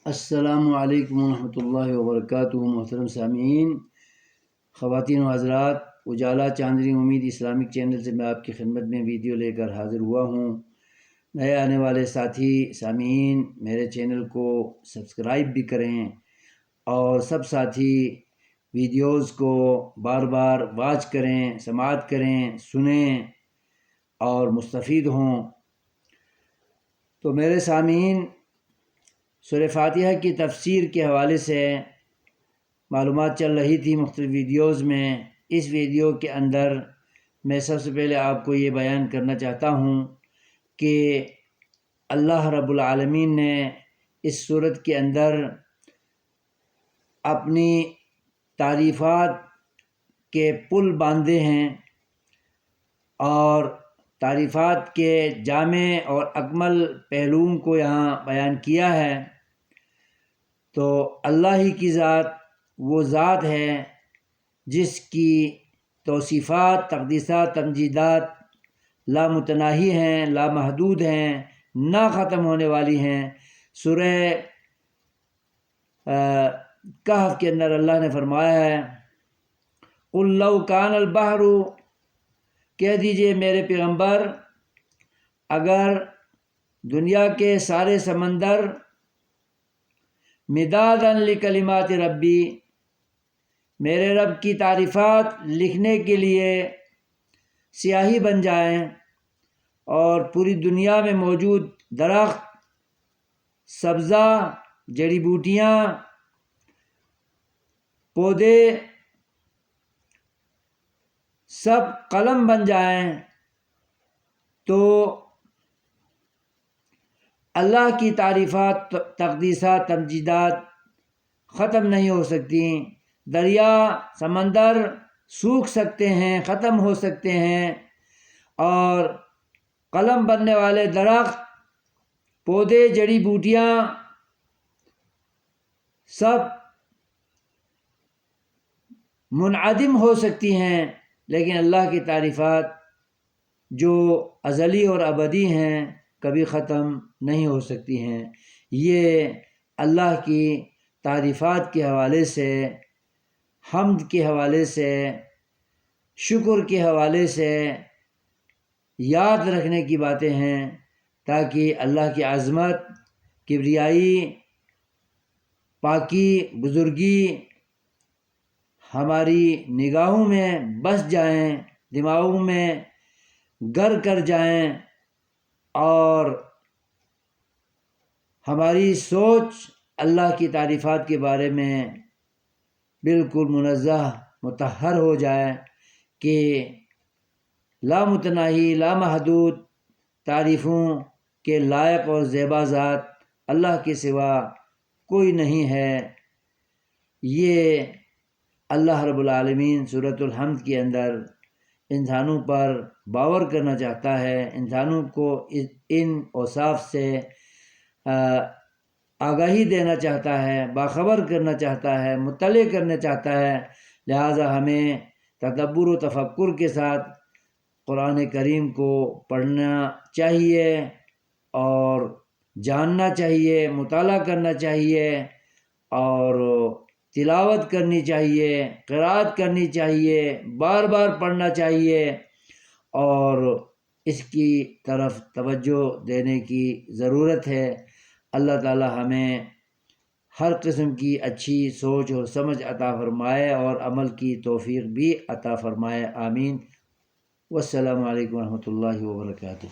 السلام علیکم ورحمۃ اللہ وبرکاتہ۔ محترم سامعین، خواتین و حضرات، اجالا چاندنی امید اسلامک چینل سے میں آپ کی خدمت میں ویڈیو لے کر حاضر ہوا ہوں۔ نئے آنے والے ساتھی سامعین میرے چینل کو سبسکرائب بھی کریں اور سب ساتھی ویڈیوز کو بار بار واچ کریں، سماعت کریں، سنیں اور مستفید ہوں۔ تو میرے سامعین، سورہ فاتحہ کی تفسیر کے حوالے سے معلومات چل رہی تھی مختلف ویڈیوز میں۔ اس ویڈیو کے اندر میں سب سے پہلے آپ کو یہ بیان کرنا چاہتا ہوں کہ اللہ رب العالمین نے اس سورت کے اندر اپنی تعریفات کے پل باندھے ہیں اور تعریفات کے جامع اور اکمل پہلوؤں کو یہاں بیان کیا ہے۔ تو اللہ ہی کی ذات وہ ذات ہے جس کی توصیفات، تقدیسات، تمجیدات لامتناہی ہیں، لامحدود ہیں، نہ ختم ہونے والی ہیں۔ سورہ کہف کے اندر اللہ نے فرمایا ہے، قُلْ لَوْ كَانَ الْبَحْرُ، کہہ دیجئے میرے پیغمبر، اگر دنیا کے سارے سمندر مدادا لکلمات ربی، میرے رب کی تعریفات لکھنے کے لیے سیاہی بن جائیں، اور پوری دنیا میں موجود درخت، سبزہ، جڑی بوٹیاں، پودے سب قلم بن جائیں، تو اللہ کی تعریفات، تقدیسات، تمجیدات ختم نہیں ہو سکتی۔ دریا، سمندر سوکھ سکتے ہیں، ختم ہو سکتے ہیں، اور قلم بننے والے درخت، پودے، جڑی بوٹیاں سب منعدم ہو سکتی ہیں، لیکن اللہ کی تعریفات جو ازلی اور ابدی ہیں کبھی ختم نہیں ہو سکتی ہیں۔ یہ اللہ کی تعریفات کے حوالے سے، حمد کے حوالے سے، شکر کے حوالے سے یاد رکھنے کی باتیں ہیں، تاکہ اللہ کی عظمت، کبریائی، پاکی، بزرگی ہماری نگاہوں میں بس جائیں، دماغوں میں گر کر جائیں، اور ہماری سوچ اللہ کی تعریفات کے بارے میں بالکل منزہ، مطہر ہو جائے کہ لامتناہی، لامحدود تعریفوں کے لائق اور زیبا ذات اللہ کے سوا کوئی نہیں ہے۔ یہ اللہ رب العالمین سورۃ الحمد کے اندر انسانوں پر باور کرنا چاہتا ہے، انسانوں کو ان اوصاف سے آگاہی دینا چاہتا ہے، باخبر کرنا چاہتا ہے، مطلع کرنا چاہتا ہے۔ لہٰذا ہمیں تدبر و تفکر کے ساتھ قرآن کریم کو پڑھنا چاہیے اور جاننا چاہیے، مطالعہ کرنا چاہیے اور تلاوت کرنی چاہیے، قرأت کرنی چاہیے، بار بار پڑھنا چاہیے، اور اس کی طرف توجہ دینے کی ضرورت ہے۔ اللہ تعالی ہمیں ہر قسم کی اچھی سوچ اور سمجھ عطا فرمائے اور عمل کی توفیق بھی عطا فرمائے، آمین۔ والسلام علیکم ورحمۃ اللہ وبرکاتہ۔